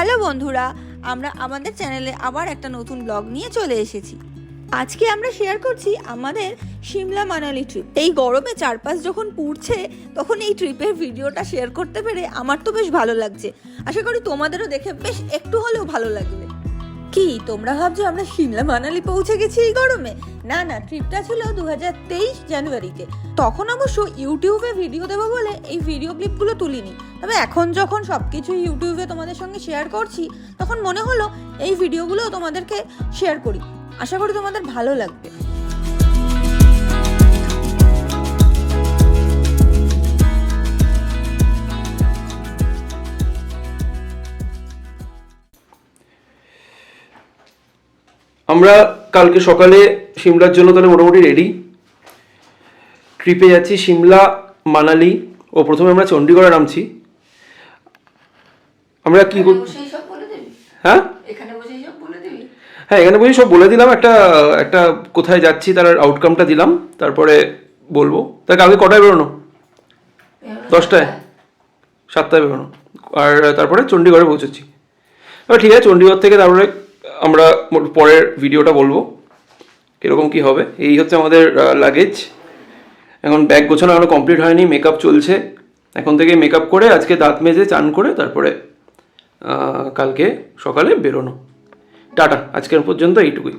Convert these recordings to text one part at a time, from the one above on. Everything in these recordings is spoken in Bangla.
হ্যালো বন্ধুরা, আমরা আমাদের চ্যানেলে আবার একটা নতুন ব্লগ নিয়ে চলে এসেছি। আজকে আমরা শেয়ার করছি আমাদের সিমলা মানালি ট্রিপ। এই গরমে চারপাশ যখন পুড়ছে তখন এই ট্রিপের ভিডিওটা শেয়ার করতে পেরে আমার তো বেশ ভালো লাগছে। আশা করি তোমাদেরও দেখে বেশ একটু হলেও ভালো লাগবে। কি তোমরা ভাবছো আমরা সিমলা মানালি পৌঁছে গেছি এই গরমে? না না, ট্রিপটা ছিল 2023 জানুয়ারিতে। তখন অবশ্য ইউটিউবে ভিডিও দেবো বলে এই ভিডিও ক্লিপগুলো তুলিনি। তবে এখন যখন সবকিছু ইউটিউবে তোমাদের সঙ্গে শেয়ার করছি তখন মনে হলো এই ভিডিওগুলো তোমাদেরকে শেয়ার করি। আশা করি তোমাদের ভালো লাগবে। আমরা কালকে সকালে সিমলার জন্য তাহলে মোটামুটি রেডি। ট্রিপে যাচ্ছি সিমলা মানালি ও প্রথমে আমরা চণ্ডীগড়ে নামছি। আমরা কি হ্যাঁ এখানে বসে সব বলে দিলাম, একটা কোথায় যাচ্ছি তার আউটকামটা দিলাম, তারপরে বলবো। তাই কালকে কটায় বেরোনো? 10টায় 7টায় বেরোনো, আর তারপরে চণ্ডীগড়ে পৌঁছেছি। এবার ঠিক আছে, চণ্ডীগড় থেকে তারপরে আমরা পরের ভিডিওটা বলবো কীরকম কী হবে। এই হচ্ছে আমাদের লাগেজ। এখন ব্যাগ গোছানো এখনো কমপ্লিট হয়নি, মেকআপ চলছে। এখন থেকে মেকআপ করে আজকে দাঁত মেজে চান করে তারপরে কালকে সকালে বেরোনো। টাটা, আজকের পর্যন্ত এইটুকুই।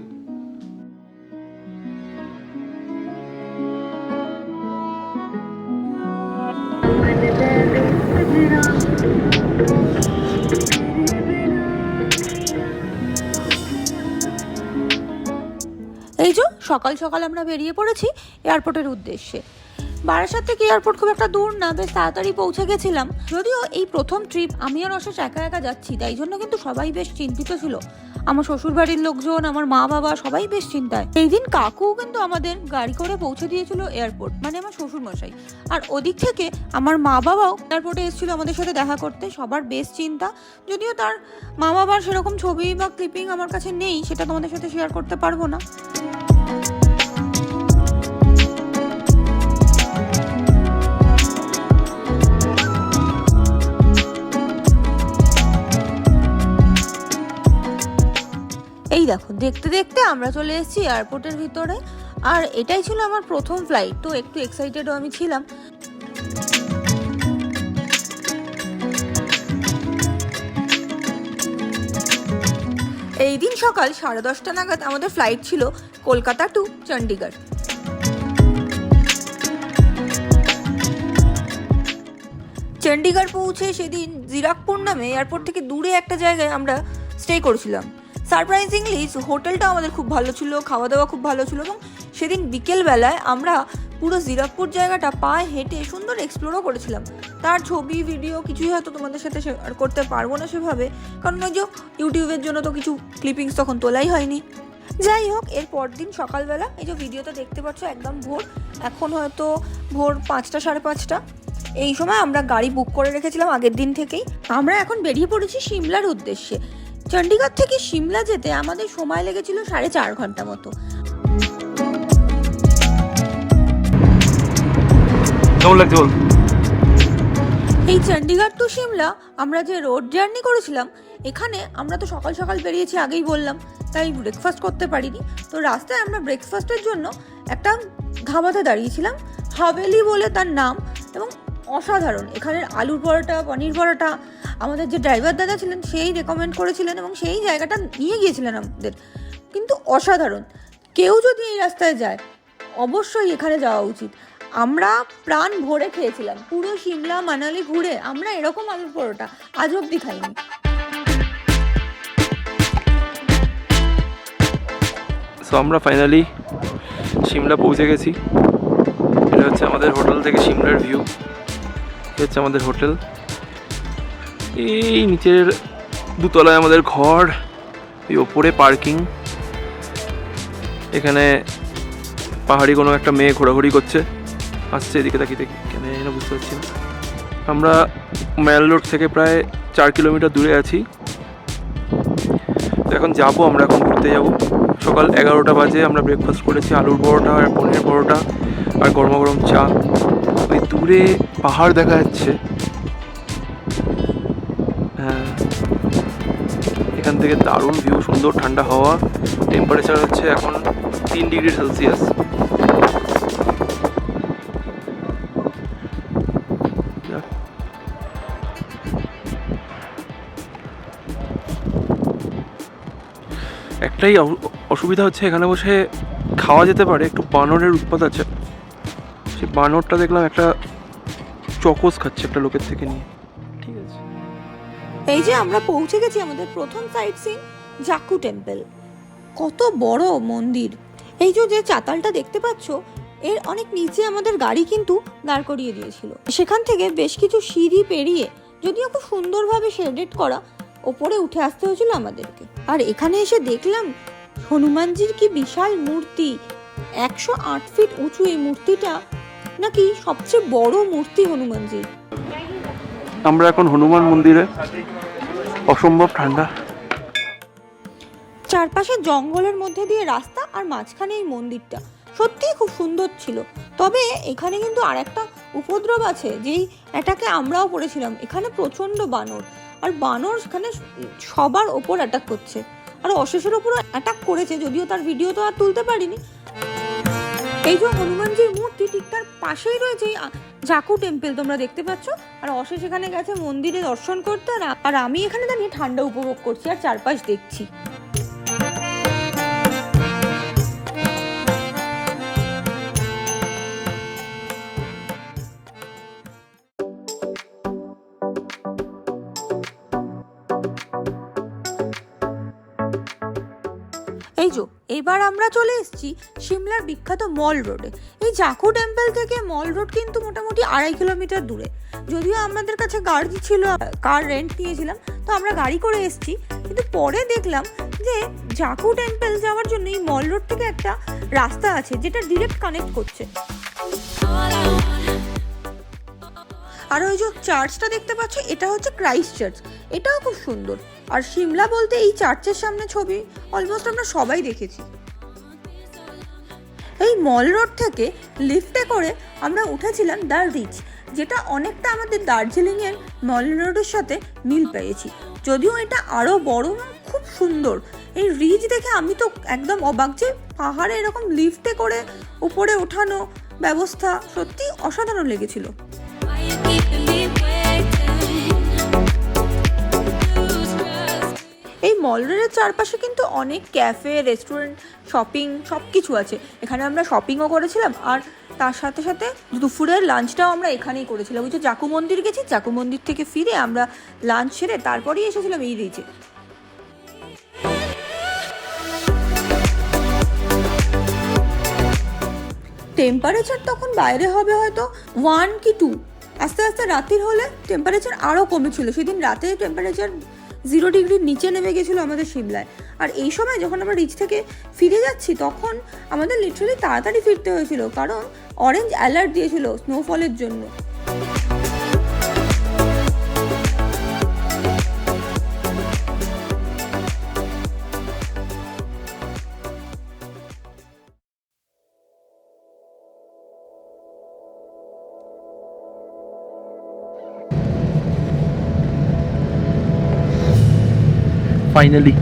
এই যে সকাল সকাল আমরা বেরিয়ে পড়েছি এয়ারপোর্টের উদ্দেশ্যে। বারাসাত থেকে এয়ারপোর্ট খুব একটা দূর না, বেশ তাড়াতাড়ি পৌঁছে গেছিলাম। যদিও এই প্রথম ট্রিপ আমি আর অশেষ একা একা যাচ্ছি, তাই জন্য কিন্তু সবাই বেশ চিন্তিত ছিল। আমার শ্বশুর বাড়ির লোকজন, আমার মা বাবা সবাই বেশ চিন্তায়। এই দিন কাকু কিন্তু আমাদের গাড়ি করে পৌঁছে দিয়েছিল এয়ারপোর্ট, মানে আমার শ্বশুর মশাই। আর ওদিক থেকে আমার মা বাবাও এয়ারপোর্টে এসেছিল আমাদের সাথে দেখা করতে। সবার বেশ চিন্তা। যদিও তার মা বাবার সেরকম ছবি বা ক্লিপিং আমার কাছে নেই, সেটা তোমাদের সাথে শেয়ার করতে পারবো না। এই দেখো, দেখতে দেখতে আমরা চলে এসেছি এয়ারপোর্টের ভিতরে। আর এটাই ছিল আমার প্রথম ফ্লাইট, তো একটু এক্সাইটেডও আমি ছিলাম। এই দিন সকাল 10:30 নাগাদ আমাদের ফ্লাইট ছিল কলকাতা টু চণ্ডীগড়। চণ্ডীগড় পৌঁছে সেদিন জিরাকপুর নামে এয়ারপোর্ট থেকে দূরে একটা জায়গায় আমরা স্টে করেছিলাম। সারপ্রাইজিংলি হোটেলটা আমাদের খুব ভালো ছিল, খাওয়া দাওয়া খুব ভালো ছিল, এবং সেদিন বিকেলবেলায় আমরা পুরো জিরাকপুর জায়গাটা পায়ে হেঁটে সুন্দর এক্সপ্লোরও করেছিলাম। তার ছবি ভিডিও কিছুই হয়তো তোমাদের সাথে শেয়ার করতে পারবো না সেভাবে, কারণ ওই যে ইউটিউবের জন্য তো কিছু ক্লিপিংস তখন তোলাই হয়নি। যাই হোক, এর পরদিন সকালবেলা এই যে ভিডিওটা দেখতে পাচ্ছ একদম ভোর, এখন হয়তো ভোর 5টা 5:30। এই সময় আমরা গাড়ি বুক করে রেখেছিলাম আগের দিন থেকেই। আমরা এখন বেরিয়ে পড়েছি সিমলার উদ্দেশ্যে। চণ্ডীগড় থেকে সিমলা যেতে আমাদের সময় লেগেছিল 4.5 ঘন্টা মতো। এই চণ্ডীগড় টু সিমলা আমরা যে রোড জার্নি করেছিলাম, এখানে আমরা তো সকাল সকাল বেরিয়েছি আগেই বললাম, তাই ব্রেকফাস্ট করতে পারিনি। তো রাস্তায় আমরা ব্রেকফাস্টের জন্য একটা ধাবাতে দাঁড়িয়েছিলাম, হাভেলি বলে তার নাম, এবং অসাধারণ এখানের আলুর পরোটা, পনির পরোটা আমাদের যে ড্রাইভার দাদা ছিলেন সেই রেকমেন্ড করেছিলেন এবং সেই জায়গাটা নিয়ে গিয়েছিলেন আমাদের, কিন্তু অসাধারণ। কেউ যদি এই রাস্তায় যায় অবশ্যই এখানে যাওয়া উচিত। আমরা প্রাণ ভরে খেয়েছিলাম, পুরো সিমলা মানালি ঘুরে আমরা এরকম আলুর পরোটা আজ অব্দি খাইনি। সো আমরা ফাইনালি সিমলা পৌঁছে গেছি। এটা হচ্ছে আমাদের হোটেল থেকে সিমলার ভিউ। এটা হচ্ছে আমাদের হোটেল। এই নিচের দুতলায় আমাদের ঘর, এই ওপরে পার্কিং। এখানে পাহাড়ি কোনো একটা মেয়ে ঘোরাঘুরি করছে, আসছে এদিকে তাকিয়ে কেন না বুঝতে পারছি না। আমরা ম্যাল রোড থেকে প্রায় 4 কিলোমিটার দূরে আছি। তো এখন যাবো, আমরা এখন ঘুরতে যাব। সকাল 11টা বাজে আমরা ব্রেকফাস্ট করেছি, আলুর পরোটা আর পনির পরোটা আর গরমা গরম চা। ওই দূরে পাহাড় দেখা যাচ্ছে। হ্যাঁ, থেকে দারুণ ভিউ, সুন্দর ঠান্ডা হাওয়া। টেম্পারেচার হচ্ছে এখন 3 ডিগ্রি সেলসিয়াস। একটাই অসুবিধা হচ্ছে, এখানে বসে খাওয়া যেতে পারে, একটু বানরের উৎপাত আছে। সেই বানরটা দেখলাম একটা চকোস খাচ্ছে একটা লোকের থেকে নিয়ে। ঠিক আছে, এই যে আমরা পৌঁছে গেছি আমাদের প্রথম সাইট সিন, জাকু টেম্পল। কত বড় মন্দির! এই যে চাতালটা দেখতে পাচ্ছ, এর অনেক নিচে আমাদের গাড়ি কিন্তু দাঁড় করিয়ে দিয়েছিল। সেখান থেকে বেশ কিছু সিঁড়ি পেরিয়ে, যদিও খুব সুন্দরভাবে শেডেড করা, ওপরে উঠে আসতে হয়েছিল আমাদেরকে। আর এখানে এসে দেখলাম হনুমানজির কি বিশাল মূর্তি, 108 ফিট উঁচু এই মূর্তিটা, নাকি সবচেয়ে বড় মূর্তি হনুমানজির। আমরা এখন হনুমান মন্দিরে। অসম্ভব ঠান্ডা, চারপাশে জঙ্গলের মধ্যে দিয়ে রাস্তা, আর মাঝখানে এই মন্দিরটা সত্যিই খুব সুন্দর ছিল। তবে এখানে কিন্তু আরেকটা উপদ্রব আছে, যেই অ্যাটাকে আমরাও পড়েছিলাম। এখানে প্রচণ্ড বানর, আর বানর এখানে সবার ওপর অ্যাটাক করছে, আর অশেষের ওপরও অ্যাটাক করেছে, যদিও তার ভিডিও তো আর তুলতে পারিনি। এই যে হনুমানজির মূর্তি, ঠিক তার পাশেই রয়েছে জাকু টেম্পল, তোমরা দেখতে পাচ্ছ। আর অশেষ এখানে গেছে মন্দিরে দর্শন করতে, আর আমি এখানে দাঁড়িয়ে ঠান্ডা উপভোগ করছি আর চারপাশ দেখছি। এই যে এবার আমরা চলে এসেছি সিমলার বিখ্যাত মল রোডে। এই জাকু টেম্পল থেকে মল রোড কিন্তু মোটামুটি 2.5 কিলোমিটার দূরে। যদিও আমাদের কাছে গাড়ি ছিল, কার রেন্ট নিয়েছিলাম, তো আমরা গাড়ি করে এসেছি। কিন্তু পরে দেখলাম যে জাকু টেম্পল যাওয়ার জন্য এই মল রোড থেকে একটা রাস্তা আছে, যেটা ডিরেক্ট কানেক্ট করছে। আর ওই যে চার্চটা দেখতে পাচ্ছ, এটা হচ্ছে ক্রাইস্ট চার্চ, এটাও খুব সুন্দর। আর সিমলা বলতে এই চার্চের সামনে ছবি অলমোস্ট আমরা সবাই দেখেছি। এই মল রোড থেকে লিফটে করে আমরা উঠেছিলাম দ্য রিচ, যেটা অনেকটা আমাদের দার্জিলিংয়ের মল রোডের সাথে মিল পেয়েছি, যদিও এটা আরও বড়, খুব সুন্দর। এই রিচ দেখে আমি তো একদম অবাক, যে পাহাড়ে এরকম লিফটে করে উপরে ওঠানো ব্যবস্থা সত্যি অসাধারণ লেগেছিল। এই মল রোডের চারপাশে কিন্তু অনেক ক্যাফে, রেস্টুরেন্ট, শপিং সব কিছু আছে। এখানে আমরা শপিংও করেছিলাম, আর তার সাথে সাথে দুপুরের লাঞ্চটাও আমরা এখানেই করেছিলাম। ওই যে জাকু মন্দির গেছি, জাকু মন্দির থেকে ফিরে আমরা লাঞ্চ সেরে তারপরেই এসেছিলাম এই রিচে। টেম্পারেচার তখন বাইরে হবে হয়তো 1 কি 2, আস্তে আস্তে রাতের হলে টেম্পারেচার আরও কমেছিল। সেদিন রাতে টেম্পারেচার 0 ডিগ্রির নিচে নেমে গেছিলো আমাদের সিমলায়। আর এই সময় যখন আমরা রিচ থেকে ফিরে যাচ্ছি, তখন আমাদের লিটারালি তাড়াতাড়ি ফিরতে হয়েছিল, কারণ অরেঞ্জ অ্যালার্ট দিয়েছিল স্নোফলের জন্য। ফাইনালি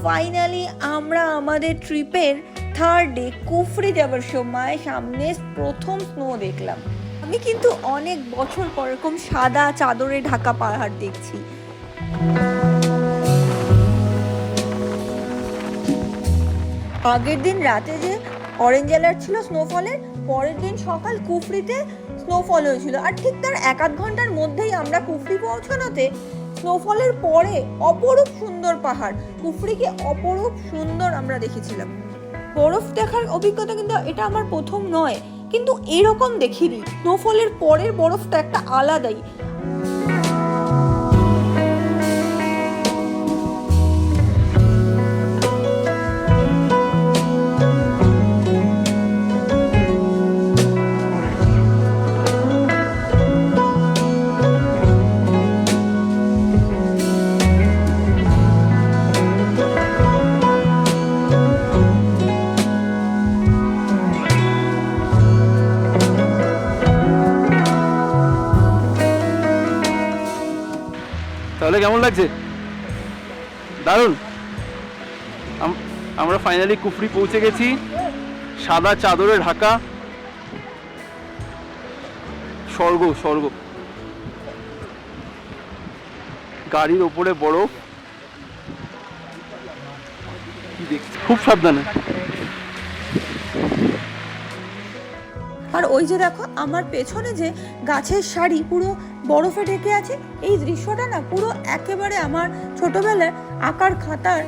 ফাইনালি আমরা আমাদের ট্রিপের 3rd ডে কুফরি যাবার সময় সামনে প্রথম স্নো দেখলাম। আমি কিন্তু অনেক বছর পর এরকম সাদা চাদরে ঢাকা পাহাড় দেখছি। আগের দিন রাতে যে অরেঞ্জ অ্যালার্ট ছিল স্নোফলের, পরের দিন সকাল কুফরিতে স্নোফল হয়েছিল। আর ঠিক তার 1-8 ঘন্টার মধ্যেই আমরা কুফরি পৌঁছানোতে স্নোফলের পরে অপরূপ সুন্দর পাহাড়, কুফরিকে অপরূপ সুন্দর আমরা দেখেছিলাম। বরফ দেখার অভিজ্ঞতা কিন্তু এটা আমার প্রথম নয়, কিন্তু এরকম দেখিনি। স্নোফলের পরের বরফটা একটা আলাদাই। কেমন লাগছে? দারুণ। আমরা ফাইনালি কুফরি পৌঁছে গেছি। সাদা চাদরে ঢাকা, স্বর্গ স্বর্গ। গাড়ির ওপরে বরফ, কি দেখছি, খুব সাবধানে। আর ওই যে দেখো আমার পেছনে যে গাছের সারি পুরো বরফে ঢেকে আছে, এই দৃশ্যটা না পুরো একেবারে আমার ছোটবেলার আঁকার খাতার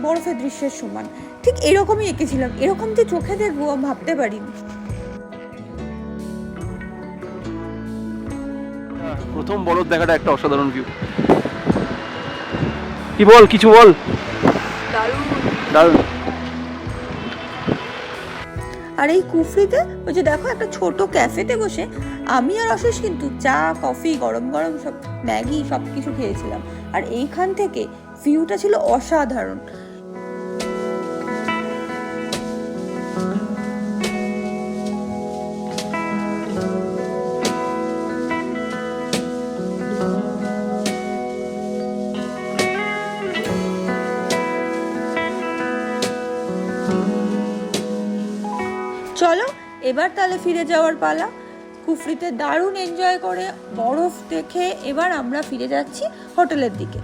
বরফের দৃশ্যের সমান। ঠিক এরকমই এঁকেছিলাম, এরকম যে চোখে দেখবো আমি ভাবতে পারিনি। প্রথম বরফ দেখাটা একটা অসাধারণ ভিউ। কি বল, কিছু বল। দারুণ। আর এই কুফরিতে ওই যে দেখো একটা ছোট ক্যাফেতে বসে আমি আর অশেষ কিন্তু চা কফি গরম গরম সব ম্যাগি সব কিছু খেয়েছিলাম। আর এইখান থেকে ভিউটা ছিল অসাধারণ। চলো এবার তাহলে ফিরে যাওয়ার পালা। কুফরিতে দারুণ এনজয় করে বরফ দেখে এবার আমরা ফিরে যাচ্ছি হোটেলের দিকে।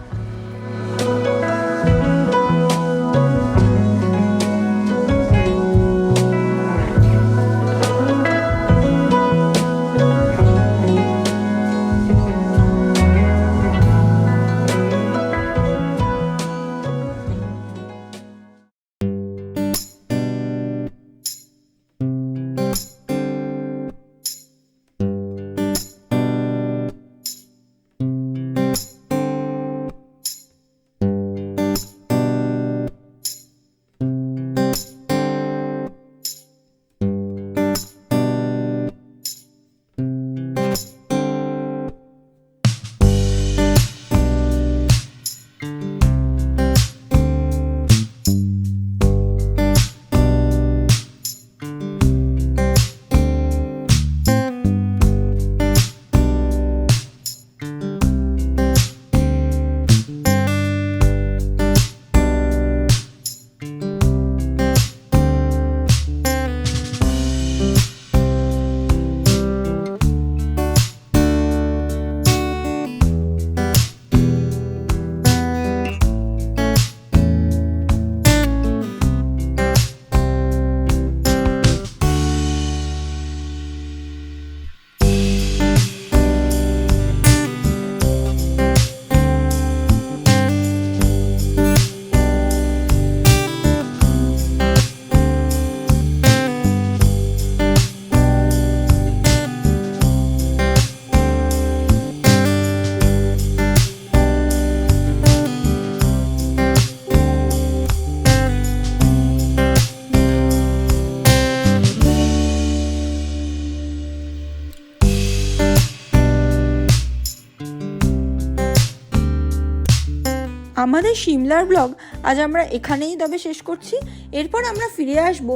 আমাদের সিমলার ব্লগ আজ আমরা এখানেই তবে শেষ করছি। এরপর আমরা ফিরে আসব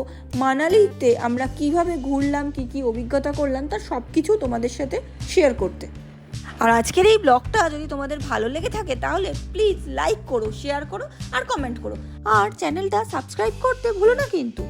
মানালিতে আমরা কিভাবে ঘুরলাম, কি কি অভিজ্ঞতা করলাম তার সব কিছু তোমাদের সাথে শেয়ার করতে। আর আজকের এই ব্লগটা যদি তোমাদের ভালো লেগে থাকে তাহলে প্লিজ লাইক করো, শেয়ার করো আর কমেন্ট করো। আর চ্যানেলটা সাবস্ক্রাইব করতে ভুলো না কিন্তু।